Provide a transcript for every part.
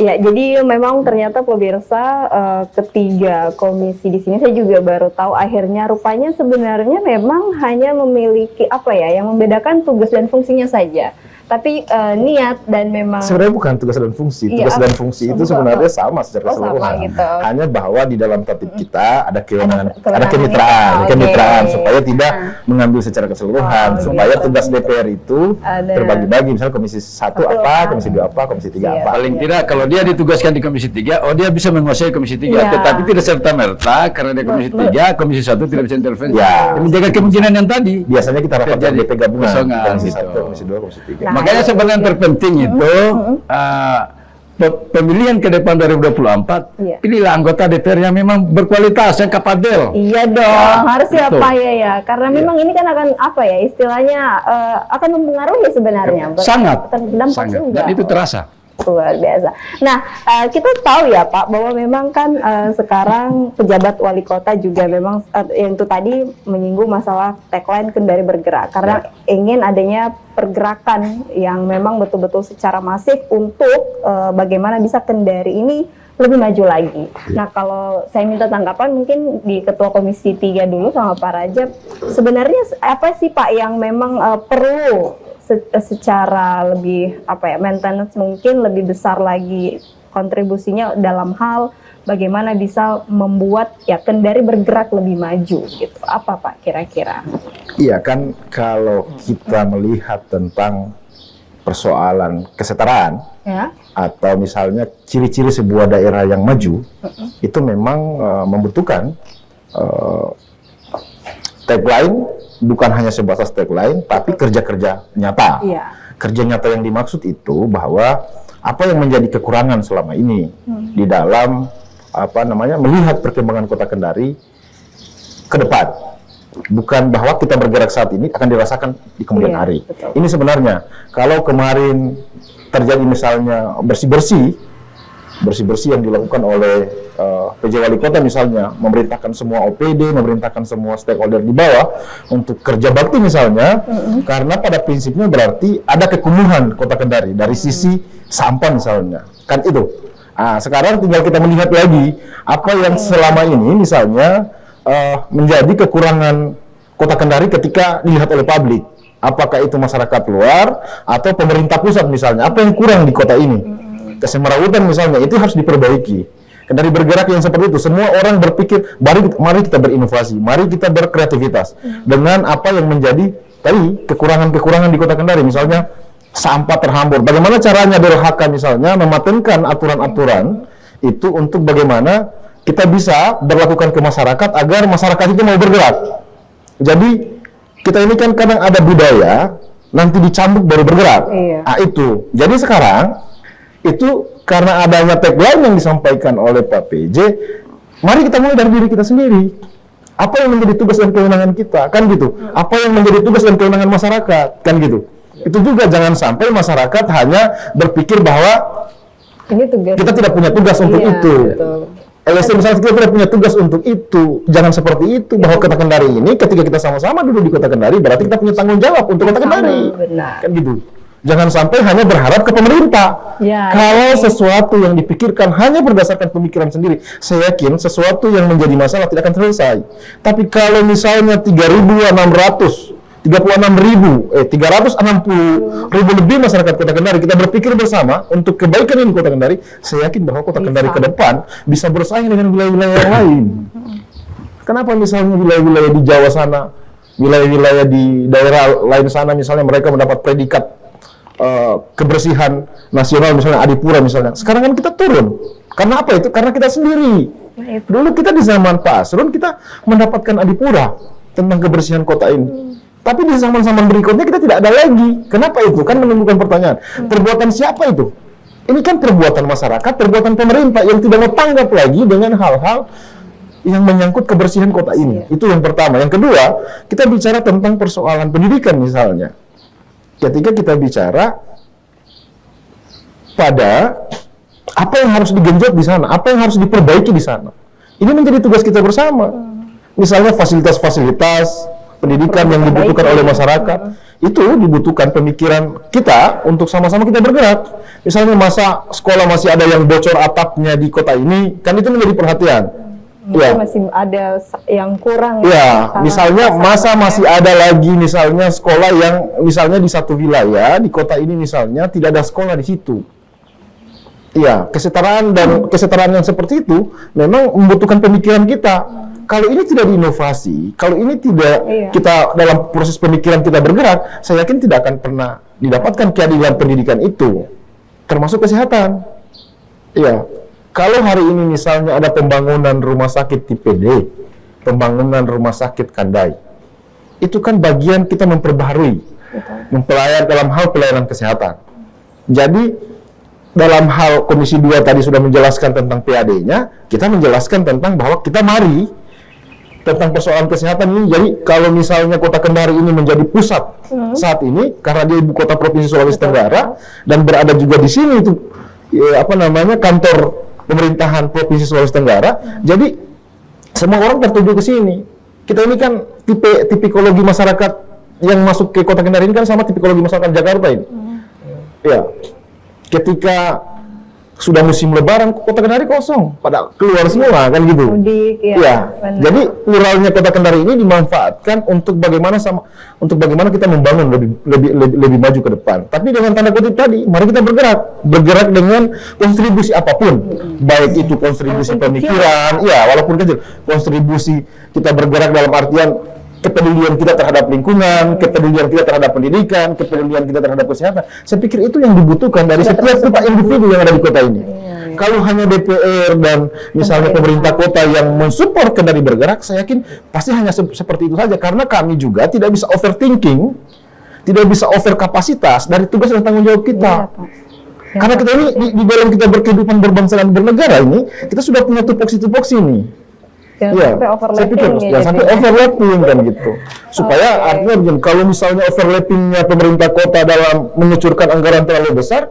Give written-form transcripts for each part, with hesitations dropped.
Ya, jadi memang ternyata pemirsa ketiga komisi di sini saya juga baru tahu akhirnya rupanya sebenarnya memang hanya memiliki apa ya yang membedakan tugas dan fungsinya saja. Tapi niat dan memang sebenarnya bukan tugas dan fungsi. Tugas dan fungsi itu sebenarnya sama secara keseluruhan. Gitu. Hanya bahwa di dalam tatib kita ada kewenangan, ada kemitraan supaya tidak mengambil secara keseluruhan, supaya tugas DPR itu terbagi-bagi, misalnya komisi 1 apa, komisi 2 apa, komisi 3 apa. Paling tidak kalau dia ditugaskan di komisi 3, dia bisa menguasai komisi 3, tetapi tidak serta-merta karena dia komisi 3, komisi 1 tidak bisa intervensi. Menjaga kemungkinan yang tadi. Biasanya kita rapatkan DP gabungan, komisi 1, gitu. komisi 2, komisi 3. Makanya sebenarnya yang terpenting itu pemilihan ke depan 2024, pilihlah anggota DPR yang memang berkualitas, yang kapabel. Iya dong, harus ya Pak ya. Karena memang ini kan akan apa ya istilahnya akan mempengaruhi sebenarnya. Sangat. Terdampak juga. Dan itu terasa. Luar biasa. Nah, kita tahu ya Pak bahwa memang kan sekarang pejabat wali kota juga memang yang itu tadi menyinggung masalah tagline Kendari Bergerak karena ingin adanya pergerakan yang memang betul-betul secara masif untuk bagaimana bisa Kendari ini lebih maju lagi. Nah, kalau saya minta tanggapan mungkin di Ketua Komisi 3 dulu sama Pak Rajab, sebenarnya apa sih Pak yang memang perlu secara lebih apa ya maintenance mungkin lebih besar lagi kontribusinya dalam hal bagaimana bisa membuat ya Kendari bergerak lebih maju gitu. Apa Pak kira-kira? Iya kan kalau kita melihat tentang persoalan kesetaraan atau misalnya ciri-ciri sebuah daerah yang maju itu memang membutuhkan tagline bukan hanya sebatas tagline, tapi kerja-kerja nyata. Kerja nyata yang dimaksud itu bahwa apa yang menjadi kekurangan selama ini di dalam melihat perkembangan Kota Kendari ke depan. Bukan bahwa kita bergerak saat ini akan dirasakan di kemudian hari. Betul. Ini sebenarnya kalau kemarin terjadi misalnya bersih-bersih yang dilakukan oleh PJ Wali Kota misalnya, memerintahkan semua OPD, memerintahkan semua stakeholder di bawah untuk kerja bakti misalnya, karena pada prinsipnya berarti ada kekumuhan Kota Kendari dari sisi sampah misalnya, kan itu. Sekarang tinggal kita melihat lagi apa yang selama ini misalnya menjadi kekurangan Kota Kendari ketika dilihat oleh publik. Apakah itu masyarakat luar atau pemerintah pusat misalnya, apa yang kurang di kota ini? Kesemerawutan misalnya, itu harus diperbaiki. Kendari bergerak yang seperti itu, semua orang berpikir, mari kita berinovasi, mari kita berkreativitas dengan apa yang menjadi tadi kekurangan-kekurangan di Kota Kendari, misalnya sampah terhambur. Bagaimana caranya DLHK misalnya mematenkan aturan-aturan itu untuk bagaimana kita bisa berlakukan ke masyarakat agar masyarakat itu mau bergerak. Jadi kita ini kan kadang ada budaya nanti dicambuk baru bergerak. Itu. Jadi sekarang itu karena adanya tagline yang disampaikan oleh Pak PJ, mari kita mulai dari diri kita sendiri. Apa yang menjadi tugas dan kewenangan kita, kan gitu. Apa yang menjadi tugas dan kewenangan masyarakat, kan gitu. Itu juga jangan sampai masyarakat hanya berpikir bahwa ini tugas. Kita tidak punya tugas untuk itu. LSM misalnya kita tidak punya tugas untuk itu. Jangan seperti itu, bahwa Kota Kendari ini ketika kita sama-sama duduk di Kota Kendari, berarti kita punya tanggung jawab untuk Kota Kendari. Kan gitu. Jangan sampai hanya berharap ke pemerintah. Kalau sesuatu yang dipikirkan hanya berdasarkan pemikiran sendiri, saya yakin sesuatu yang menjadi masalah tidak akan selesai. Tapi kalau misalnya 360 ribu lebih masyarakat Kota Kendari, kita berpikir bersama untuk kebaikan ini Kota Kendari, saya yakin bahwa Kota Kendari ke depan bisa bersaing dengan wilayah-wilayah yang lain. Kenapa misalnya wilayah-wilayah di Jawa sana, wilayah-wilayah di daerah lain sana misalnya mereka mendapat predikat kebersihan nasional misalnya Adipura misalnya. Sekarang kan kita turun. Karena apa itu? Karena kita sendiri. Dulu kita di zaman Pak Asrun kita mendapatkan Adipura tentang kebersihan kota ini. Tapi di zaman-zaman berikutnya kita tidak ada lagi. Kenapa itu? Kan menimbulkan pertanyaan. Perbuatan siapa itu? Ini kan perbuatan masyarakat, perbuatan pemerintah yang tidak mau tanggap lagi dengan hal-hal yang menyangkut kebersihan kota ini. Itu yang pertama. Yang kedua, kita bicara tentang persoalan pendidikan misalnya. Ketika kita bicara pada apa yang harus digenjot di sana, apa yang harus diperbaiki di sana. Ini menjadi tugas kita bersama. Misalnya fasilitas-fasilitas pendidikan yang dibutuhkan oleh masyarakat, itu dibutuhkan pemikiran kita untuk sama-sama kita bergerak. Misalnya masa sekolah masih ada yang bocor atapnya di kota ini, kan itu menjadi perhatian. Ya. Masih ada yang kurang. Ya, misalnya masa masih ada lagi misalnya sekolah yang misalnya di satu wilayah di kota ini misalnya tidak ada sekolah di situ. Iya, kesetaraan dan kesetaraan yang seperti itu memang membutuhkan pemikiran kita. Kalau ini tidak diinovasi, kalau ini tidak kita dalam proses pemikiran kita bergerak, saya yakin tidak akan pernah didapatkan keadilan pendidikan itu, termasuk kesehatan. Iya, kalau hari ini misalnya ada pembangunan rumah sakit tipe D, pembangunan rumah sakit Kandai, itu kan bagian kita memperbaharui, mempelayan dalam hal pelayanan kesehatan. Jadi dalam hal Komisi 2 tadi sudah menjelaskan tentang PAD-nya, kita menjelaskan tentang bahwa kita mari tentang persoalan kesehatan ini. Jadi kalau misalnya Kota Kendari ini menjadi pusat saat ini karena dia ibu kota Provinsi Sulawesi Tenggara dan berada juga di sini itu kantor pemerintahan Provinsi Sulawesi Tenggara. Jadi semua orang tertuju ke sini. Kita ini kan tipikologi masyarakat yang masuk ke Kota Kendari ini kan sama tipikologi masyarakat Jakarta ini. Ya. Ketika sudah musim lebaran, Kota Kendari kosong, pada keluar semua kan gitu. Mudik, ya. Jadi pluralnya Kota Kendari ini dimanfaatkan untuk bagaimana kita membangun lebih maju ke depan. Tapi dengan tanda kutip tadi, mari kita bergerak dengan kontribusi apapun, baik itu kontribusi pemikiran, walaupun kecil, kontribusi kita bergerak dalam artian kepedulian kita terhadap lingkungan, kepedulian kita terhadap pendidikan, kepedulian kita terhadap kesehatan. Saya pikir itu yang dibutuhkan dari setiap individu yang ada di kota ini. Kalau hanya DPR dan misalnya pemerintah kota yang mensupport Kendari bergerak, saya yakin pasti hanya seperti itu saja. Karena kami juga tidak bisa overthinking, tidak bisa over kapasitas dari tugas dan tanggung jawab kita. Karena kita ini di dalam kita berkehidupan berbangsa dan bernegara ini, kita sudah punya tupoksi-tupoksi nih. Sampai overlapping kan gitu. Supaya artinya begini, kalau misalnya overlappingnya pemerintah kota dalam mengucurkan anggaran terlalu besar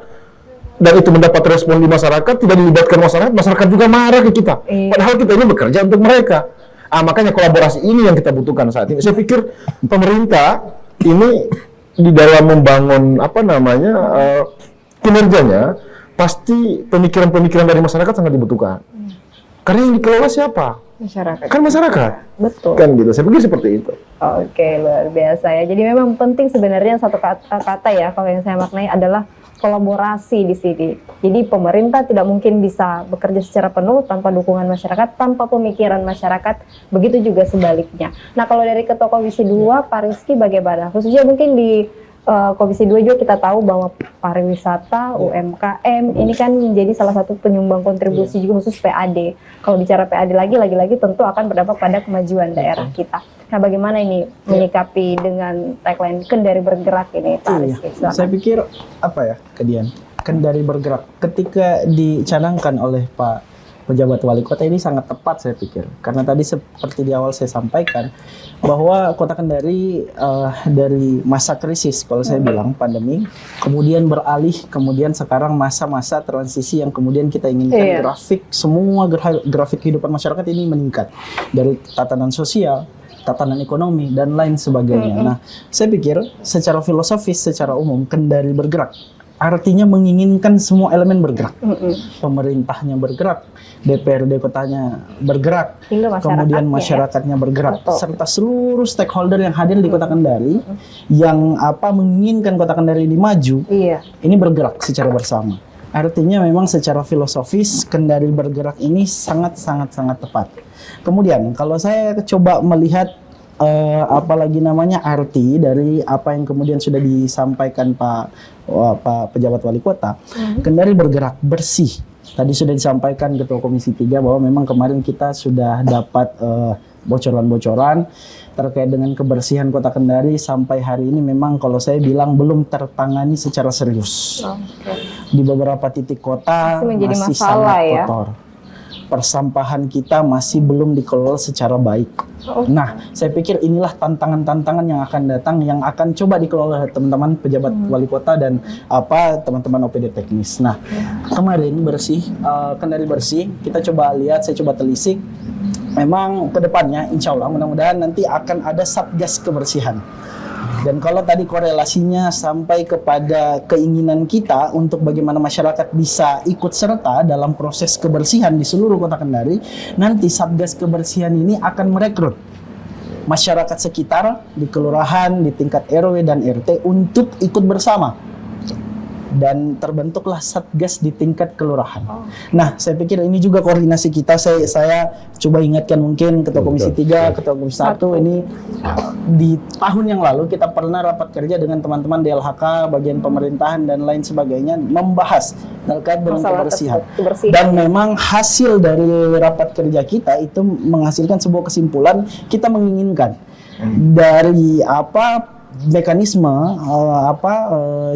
dan itu mendapat respon di masyarakat, tidak dilibatkan masyarakat juga marah ke kita. Padahal kita ini bekerja untuk mereka. Makanya kolaborasi ini yang kita butuhkan saat ini. Saya pikir pemerintah ini di dalam membangun kinerjanya pasti pemikiran-pemikiran dari masyarakat sangat dibutuhkan. Karena yang dikelola siapa? Masyarakat. Kan masyarakat. Betul. Kan gitu. Saya pikir seperti itu. Oke, luar biasa ya. Jadi memang penting sebenarnya satu kata ya, kalau yang saya maknai adalah kolaborasi di sini. Jadi pemerintah tidak mungkin bisa bekerja secara penuh tanpa dukungan masyarakat, tanpa pemikiran masyarakat. Begitu juga sebaliknya. Nah, kalau dari Ketua Komisi 2, Pak Rizky bagaimana? Khususnya mungkin di Komisi 2 juga kita tahu bahwa pariwisata, UMKM ini kan menjadi salah satu penyumbang kontribusi juga khusus PAD. Kalau bicara PAD lagi tentu akan berdampak pada kemajuan daerah kita. Nah, bagaimana ini menyikapi dengan tagline Kendari bergerak ini, Pak Rizky? Saya pikir Kendari bergerak ketika dicanangkan oleh Pak pejabat wali kota ini sangat tepat saya pikir, karena tadi seperti di awal saya sampaikan bahwa Kota Kendari dari masa krisis, kalau saya bilang pandemi, kemudian beralih, kemudian sekarang masa-masa transisi yang kemudian kita inginkan semua grafik kehidupan masyarakat ini meningkat dari tatanan sosial, tatanan ekonomi dan lain sebagainya. Nah, saya pikir secara filosofis, secara umum Kendari bergerak artinya menginginkan semua elemen bergerak. Pemerintahnya bergerak, DPRD kotanya bergerak, kemudian masyarakatnya bergerak, serta seluruh stakeholder yang hadir di Kota Kendari yang menginginkan Kota Kendari ini maju, ini bergerak secara bersama. Artinya memang secara filosofis Kendari bergerak ini sangat tepat. Kemudian kalau saya coba melihat arti dari apa yang kemudian sudah disampaikan Pak pejabat wali kota, Kendari bergerak bersih. Tadi sudah disampaikan Ketua Komisi 3 bahwa memang kemarin kita sudah dapat bocoran-bocoran terkait dengan kebersihan Kota Kendari sampai hari ini memang kalau saya bilang belum tertangani secara serius. Di beberapa titik kota masih sangat kotor. Persampahan kita masih belum dikelola secara baik. Nah, saya pikir inilah tantangan-tantangan yang akan datang, yang akan coba dikelola oleh teman-teman pejabat wali kota dan teman-teman OPD teknis. Nah, kemarin Kendari bersih, kita coba lihat, saya coba telisik. Memang kedepannya, insya Allah, mudah-mudahan nanti akan ada satgas kebersihan. Dan kalau tadi korelasinya sampai kepada keinginan kita untuk bagaimana masyarakat bisa ikut serta dalam proses kebersihan di seluruh Kota Kendari, nanti Satgas Kebersihan ini akan merekrut masyarakat sekitar di kelurahan, di tingkat RW dan RT untuk ikut bersama. Dan terbentuklah Satgas di tingkat kelurahan. Nah, saya pikir ini juga koordinasi kita. Saya coba ingatkan mungkin Ketua Komisi 3, Ketua Komisi 1 ini di tahun yang lalu kita pernah rapat kerja dengan teman-teman DLHK, bagian pemerintahan dan lain sebagainya membahas terkait dengan kebersihan. Dan memang hasil dari rapat kerja kita itu menghasilkan sebuah kesimpulan, kita menginginkan dari mekanisme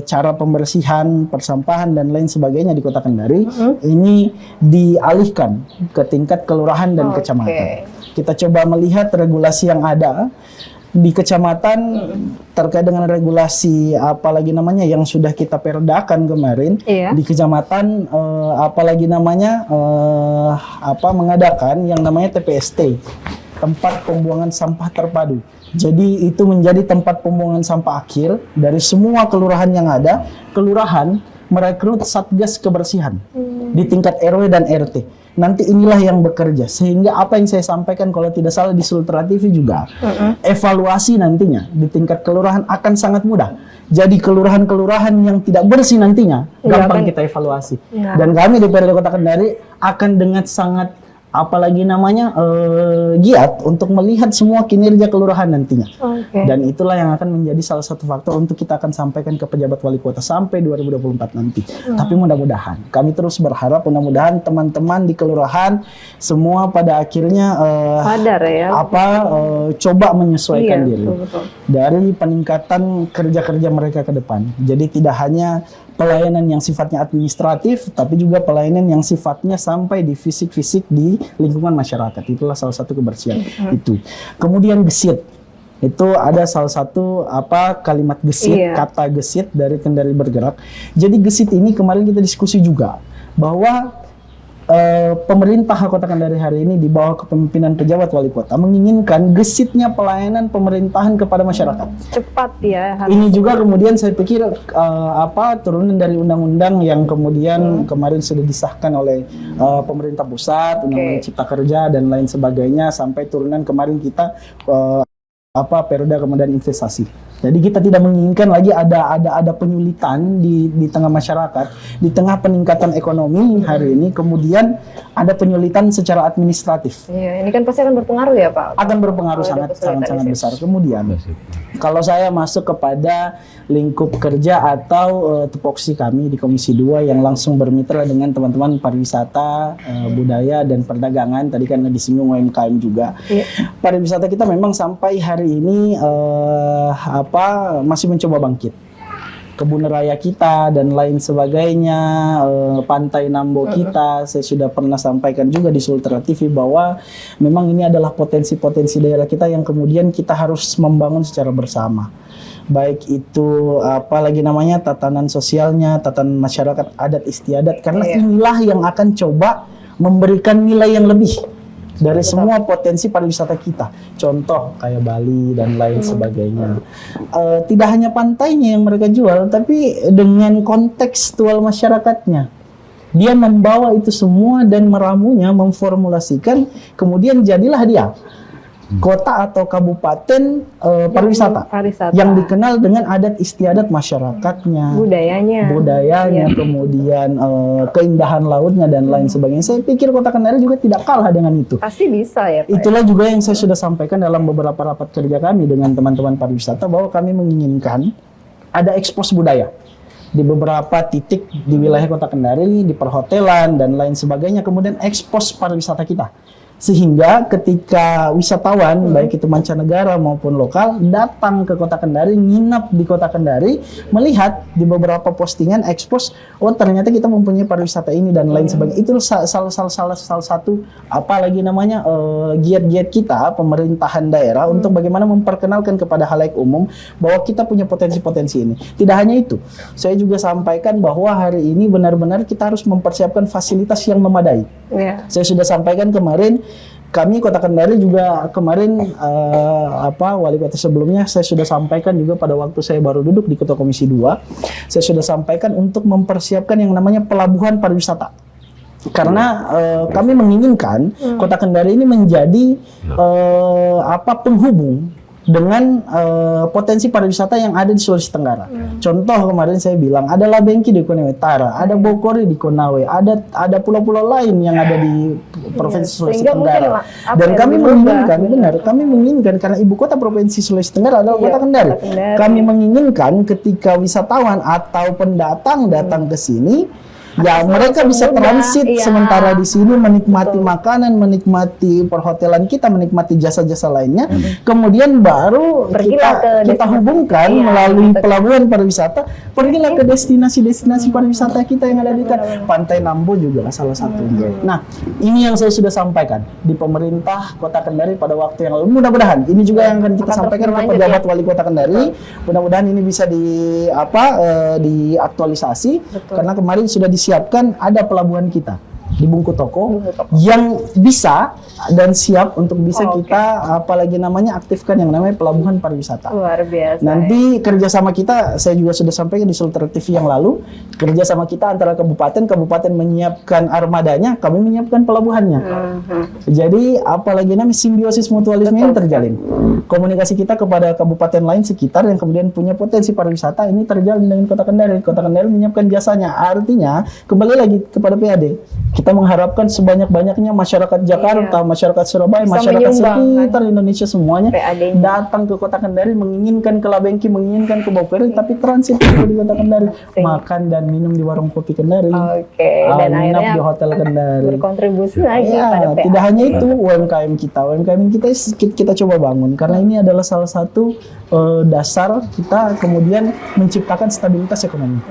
cara pembersihan, persampahan dan lain sebagainya di Kota Kendari ini dialihkan ke tingkat kelurahan dan kecamatan. Kita coba melihat regulasi yang ada di kecamatan terkait dengan regulasi yang sudah kita perdakan kemarin di kecamatan mengadakan yang namanya TPST, tempat pembuangan sampah terpadu. Jadi itu menjadi tempat pembuangan sampah akhir dari semua kelurahan yang ada. Kelurahan merekrut Satgas Kebersihan di tingkat RW dan RT. Nanti inilah yang bekerja, sehingga apa yang saya sampaikan kalau tidak salah di Sultra TV juga, evaluasi nantinya di tingkat kelurahan akan sangat mudah. Jadi kelurahan-kelurahan yang tidak bersih nantinya gampang kita evaluasi. Dan kami di DPRD Kota Kendari akan dengan sangat giat untuk melihat semua kinerja kelurahan nantinya. Dan itulah yang akan menjadi salah satu faktor untuk kita akan sampaikan ke pejabat wali kota sampai 2024 nanti. Tapi mudah-mudahan kami terus berharap mudah-mudahan teman-teman di kelurahan semua pada akhirnya sadar ya. Coba menyesuaikan diri dari peningkatan kerja-kerja mereka ke depan. Jadi tidak hanya pelayanan yang sifatnya administratif, tapi juga pelayanan yang sifatnya sampai di fisik-fisik di lingkungan masyarakat. Itulah salah satu kebersihan itu. Kemudian gesit. Itu ada salah satu kalimat gesit, kata gesit dari Kendari Bergerak. Jadi gesit ini kemarin kita diskusi juga bahwa pemerintah Kota Kendari hari ini di bawah kepemimpinan pejabat wali kota menginginkan gesitnya pelayanan pemerintahan kepada masyarakat. Cepat ya. Ini juga kemudian saya pikir turunan dari undang-undang yang kemudian kemarin sudah disahkan oleh pemerintah pusat, Undang-Undang Cipta Kerja dan lain sebagainya, sampai turunan kemarin kita Perda kemudian investasi. Jadi kita tidak menginginkan lagi ada penyulitan di tengah masyarakat, di tengah peningkatan ekonomi hari ini, kemudian ada penyulitan secara administratif. Iya, ini kan pasti akan berpengaruh ya Pak? Akan berpengaruh sangat besar. Kemudian, kalau saya masuk kepada lingkup kerja atau tupoksi kami di Komisi 2 yang langsung bermitra dengan teman-teman pariwisata, budaya dan perdagangan, tadi kan disinggung UMKM juga. Pariwisata kita memang sampai hari ini masih mencoba bangkit. Kebun raya kita dan lain sebagainya, pantai Nambo kita, saya sudah pernah sampaikan juga di Sultra TV bahwa memang ini adalah potensi-potensi daerah kita yang kemudian kita harus membangun secara bersama. Baik itu tatanan sosialnya, tatanan masyarakat adat istiadat, karena inilah yang akan coba memberikan nilai yang lebih dari semua potensi pariwisata kita. Contoh kayak Bali dan lain sebagainya. Tidak hanya pantainya yang mereka jual, tapi dengan kontekstual masyarakatnya. Dia membawa itu semua dan meramunya, memformulasikan, kemudian jadilah dia kota atau kabupaten pariwisata yang dikenal dengan adat istiadat masyarakatnya, budayanya, kemudian keindahan lautnya dan lain sebagainya. Saya pikir Kota Kendari juga tidak kalah dengan itu. Pasti bisa ya Pak. Itulah juga yang saya sudah sampaikan dalam beberapa rapat kerja kami dengan teman-teman pariwisata, bahwa kami menginginkan ada ekspos budaya di beberapa titik di wilayah Kota Kendari, di perhotelan dan lain sebagainya, kemudian ekspos pariwisata kita. Sehingga ketika wisatawan baik itu mancanegara maupun lokal datang ke Kota Kendari, nginap di Kota Kendari, melihat di beberapa postingan expose, oh ternyata kita mempunyai pariwisata ini dan lain sebagainya. Itu salah satu apalagi namanya giat-giat kita pemerintahan daerah untuk bagaimana memperkenalkan kepada halayak umum bahwa kita punya potensi-potensi ini. Tidak hanya itu, saya juga sampaikan bahwa hari ini benar-benar kita harus mempersiapkan fasilitas yang memadai. Saya sudah sampaikan kemarin, kami Kota Kendari juga kemarin wali kota sebelumnya saya sudah sampaikan juga pada waktu saya baru duduk di Ketua Komisi 2, saya sudah sampaikan untuk mempersiapkan yang namanya pelabuhan pariwisata. Karena kami menginginkan Kota Kendari ini menjadi penghubung dengan potensi pariwisata yang ada di Sulawesi Tenggara. Contoh kemarin saya bilang ada Labengki di Konawe Utara, ada Bokori di Konawe, ada pulau-pulau lain yang ada di Provinsi Sulawesi Tenggara. Dan kami menginginkan, kami menginginkan karena ibu kota Provinsi Sulawesi Tenggara adalah Kota Kendari. Kami menginginkan ketika wisatawan atau pendatang datang ke sini, ya mereka bisa transit sementara di sini menikmati makanan, menikmati perhotelan kita, menikmati jasa-jasa lainnya. Kemudian baru kita hubungkan melalui pelabuhan pariwisata, pergilah ke destinasi-destinasi pariwisata kita yang ada di Pantai Nambo juga salah satunya. Nah, ini yang saya sudah sampaikan di pemerintah Kota Kendari pada waktu yang lalu. Mudah-mudahan ini juga yang akan kita sampaikan ke pejabat wali Kota Kendari. Mudah-mudahan ini bisa diaktualisasi karena kemarin sudah disiapkan ada pelabuhan kita di Bungku Toko yang bisa dan siap untuk bisa kita apalagi namanya aktifkan yang namanya pelabuhan pariwisata. Luar biasa. Nanti kerjasama kita, saya juga sudah sampaikan di Sultra TV yang lalu, kerjasama kita antara kabupaten menyiapkan armadanya, kami menyiapkan pelabuhannya. Jadi apalagi namanya simbiosis mutualisme yang terjalin. Komunikasi kita kepada kabupaten lain sekitar yang kemudian punya potensi pariwisata ini terjalin dengan Kota Kendari. Kota Kendari menyiapkan jasanya. Artinya kembali lagi kepada PAD. Kita mengharapkan sebanyak-banyaknya masyarakat Jakarta, masyarakat Surabaya, bisa masyarakat sekitar Indonesia semuanya datang ke Kota Kendari, menginginkan ke Labengki, menginginkan ke Bokori, tapi transit di Kota Kendari, makan dan minum di warung kopi Kendari, dan nginap di hotel Kendari, berkontribusi lagi pada PAD. Tidak hanya itu, UMKM kita coba bangun karena ini adalah salah satu dasar kita kemudian menciptakan stabilitas ekonomi.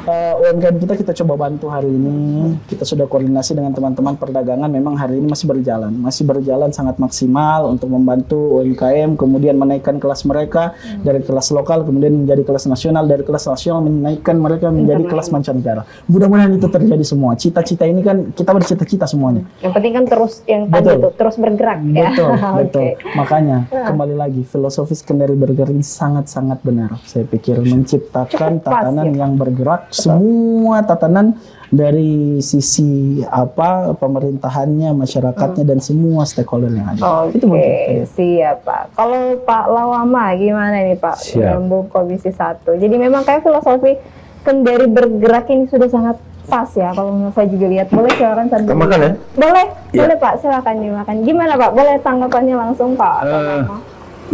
UMKM kita coba bantu hari ini. Kita sudah koordinasi dengan teman-teman perdagangan. Memang hari ini masih berjalan sangat maksimal untuk membantu UMKM, kemudian menaikkan kelas mereka dari kelas lokal kemudian menjadi kelas nasional, dari kelas nasional menaikkan mereka menjadi kelas mancanegara. Mudah-mudahan itu terjadi semua. Cita-cita ini kan kita bercita-cita semuanya. Yang penting kan terus bergerak ya. Betul. Makanya kembali lagi filosofis Kendari bergerak ini sangat-sangat benar. Saya pikir menciptakan tatanan yang bergerak. Semua tatanan dari sisi pemerintahannya, masyarakatnya dan semua stakeholder yang ada. Itu siap Pak. Kalau Pak Lawama gimana nih Pak? Dalam Komisi 1. Jadi memang kayak filosofi Kendari bergerak ini sudah sangat pas ya. Kalau saya juga lihat, boleh silakan sambil makan ya? Boleh Pak, silakan dimakan. Gimana Pak? Boleh tanggapannya langsung Pak?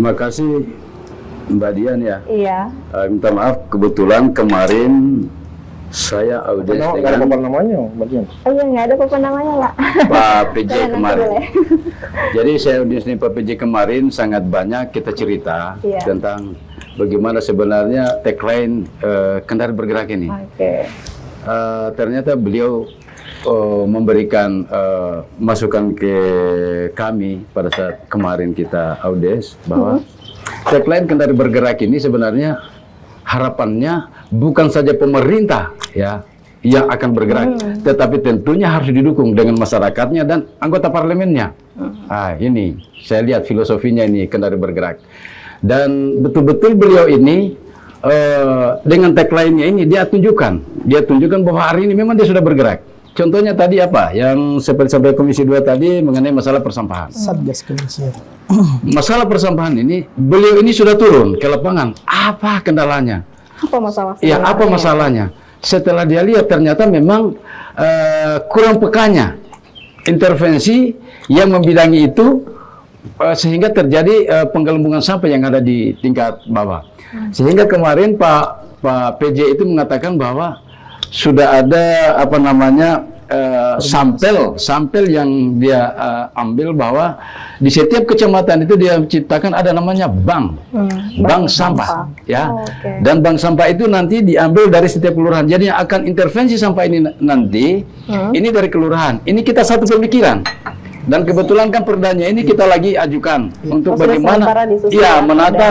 Makasih Mbak Dian ya. Iya. Minta maaf kebetulan kemarin saya audiens dengan nggak ada papan namanya, Mbak Dian. Iya, nggak ada papan namanya Pak. Pak PJ kemarin. Jadi saya audiens dengan Pak PJ kemarin sangat banyak kita cerita tentang bagaimana sebenarnya tagline Kendari bergerak ini. Ternyata beliau memberikan masukan ke kami pada saat kemarin kita audiens bahwa tagline Kendari bergerak ini sebenarnya harapannya bukan saja pemerintah ya yang akan bergerak, tetapi tentunya harus didukung dengan masyarakatnya dan anggota parlemennya. Ini saya lihat filosofinya ini Kendari bergerak. Dan betul-betul beliau ini dengan tagline-nya ini dia tunjukkan bahwa hari ini memang dia sudah bergerak. Contohnya tadi apa? Yang seperti sampai Komisi 2 tadi mengenai masalah persampahan. Satgas kebersihan. Masalah persampahan ini, beliau ini sudah turun ke lapangan. Apa kendalanya? Apa masalahnya? Ya, apa masalahnya? Setelah dia lihat ternyata memang kurang pekanya intervensi yang membidangi itu sehingga terjadi penggelembungan sampah yang ada di tingkat bawah. Sehingga kemarin Pak PJ itu mengatakan bahwa sudah ada sampel yang dia ambil bahwa di setiap kecamatan itu dia menciptakan ada namanya bank sampah ya. Dan bank sampah itu nanti diambil dari setiap kelurahan. Jadi yang akan intervensi sampah ini nanti ini dari kelurahan. Ini kita satu pemikiran. Dan kebetulan kan perdanya ini kita lagi ajukan untuk bagaimana menata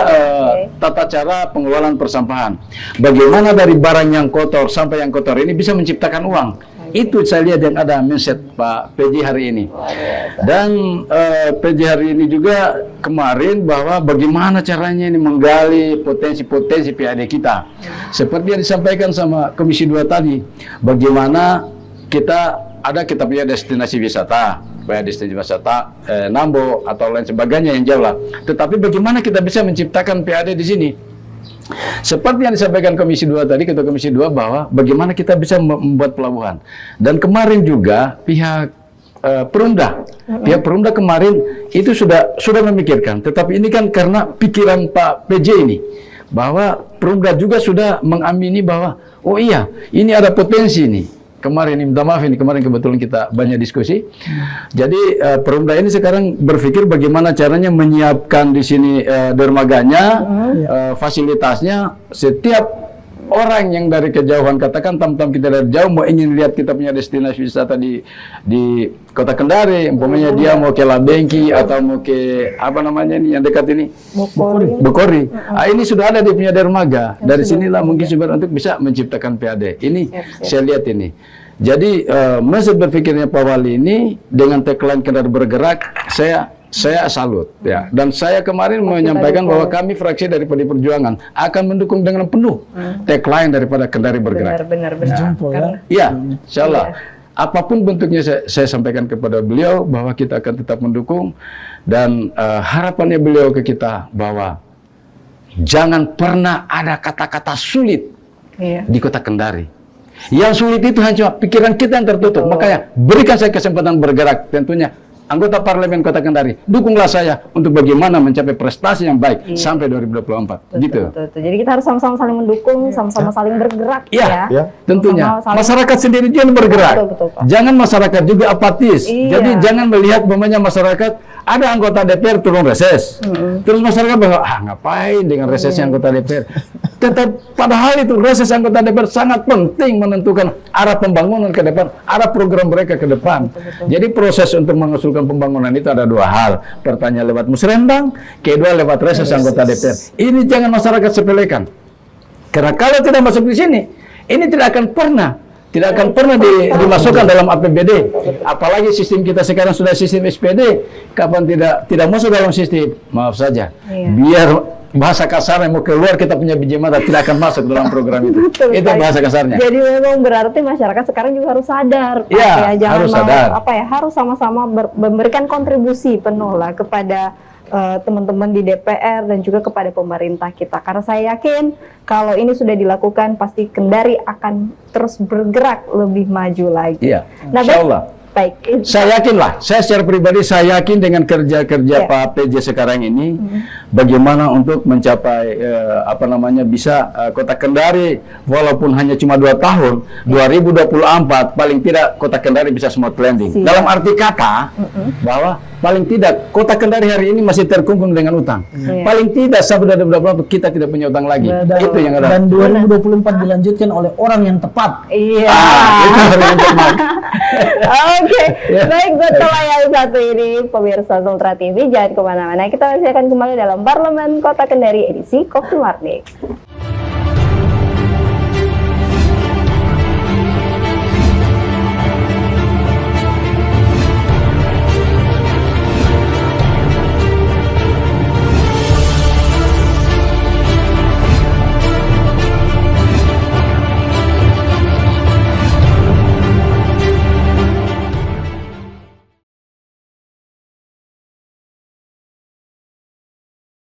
tata cara pengelolaan persampahan. Bagaimana dari barang yang kotor sampai yang kotor ini bisa menciptakan uang. Itu saya lihat yang ada mindset Pak PJ hari ini. Dan PJ hari ini juga kemarin bahwa bagaimana caranya ini menggali potensi-potensi PAD kita. Seperti yang disampaikan sama Komisi 2 tadi, bagaimana kita punya destinasi wisata, destinasi wisata Nambo atau lain sebagainya yang jauh lah. Tetapi bagaimana kita bisa menciptakan PAD di sini? Seperti yang disampaikan Komisi 2 tadi, Ketua Komisi 2, bahwa bagaimana kita bisa membuat pelabuhan. Dan kemarin juga pihak Perumda kemarin itu sudah memikirkan. Tetapi ini kan karena pikiran Pak PJ ini, bahwa Perumda juga sudah mengamini bahwa oh iya, ini ada potensi nih. Kemarin, minta maaf ini, kemarin kebetulan kita banyak diskusi. Jadi Perumda ini sekarang berpikir bagaimana caranya menyiapkan di sini dermaganya, fasilitasnya. Setiap orang yang dari kejauhan, katakan tam-tam kita dari jauh mau ingin lihat kita punya destinasi wisata di Kota Kendari, umpamanya dia mau ke Labengki atau mau ke apa namanya ini yang dekat ini, Bukori. Ini sudah ada di punya dermaga. Dari sinilah mungkin sebenarnya untuk bisa menciptakan PAD. Ini saya lihat ini. Jadi masa berpikirnya Pak Wali ini dengan tagline Kendari bergerak, saya salut ya. Dan saya kemarin menyampaikan bahwa kami fraksi dari PD Perjuangan akan mendukung dengan penuh tagline daripada Kendari bergerak. Benar. Iya, insyaallah. Apapun bentuknya saya sampaikan kepada beliau bahwa kita akan tetap mendukung, dan harapannya beliau ke kita bahwa jangan pernah ada kata-kata sulit di Kota Kendari. Yang sulit itu hanya pikiran kita yang tertutup. Makanya berikan saya kesempatan bergerak, tentunya anggota parlemen Kota Kendari, dukunglah saya untuk bagaimana mencapai prestasi yang baik sampai 2024. Betul. Jadi kita harus sama-sama saling mendukung, sama-sama saling bergerak ya. Tentunya. Masyarakat sendiri jangan bergerak. Betul, jangan masyarakat juga apatis. Jadi jangan melihat namanya masyarakat ada anggota DPR turun reses. Terus masyarakat bilang, ngapain dengan resesnya anggota DPR? Tetap padahal itu reses anggota DPR sangat penting menentukan arah pembangunan ke depan, arah program mereka ke depan. Jadi proses untuk mengusulkan pembangunan itu ada dua hal. Pertanyaan lewat musrembang, kedua lewat reses anggota DPR. Ini jangan masyarakat sepelekan. Karena kalau tidak masuk di sini, ini tidak akan pernah dimasukkan dalam APBD. Apalagi sistem kita sekarang sudah sistem SPD. Kapan tidak masuk dalam sistem? Maaf saja. Biar bahasa kasarnya mau keluar kita punya biji mata, tidak akan masuk dalam program itu. Itu bahasa kasarnya. Jadi memang berarti masyarakat sekarang juga harus sadar. Harus sadar. Harus sama-sama memberikan kontribusi penuh lah kepada teman-teman di DPR dan juga kepada pemerintah kita. Karena saya yakin kalau ini sudah dilakukan, pasti Kendari akan terus bergerak lebih maju lagi. Nah, insyaallah. Baik. Saya yakin lah, saya secara pribadi saya yakin dengan kerja-kerja Pak PJ sekarang ini, bagaimana untuk mencapai bisa Kota Kendari walaupun hanya cuma 2 tahun, 2024 paling tidak Kota Kendari bisa smooth landing. Dalam arti kata bahwa paling tidak Kota Kendari hari ini masih terkungkung dengan utang. Paling tidak sampai 2024 kita tidak punya utang lagi. Itu yang ada. Dan 2024 dilanjutkan oleh orang yang tepat. Itu orang yang tepat. Oke, baik, betul yang satu ini pemirsa Sultra TV, jangan kemana-mana. Kita masih akan kembali dalam Parlemen Kota Kendari edisi Coffee Morning.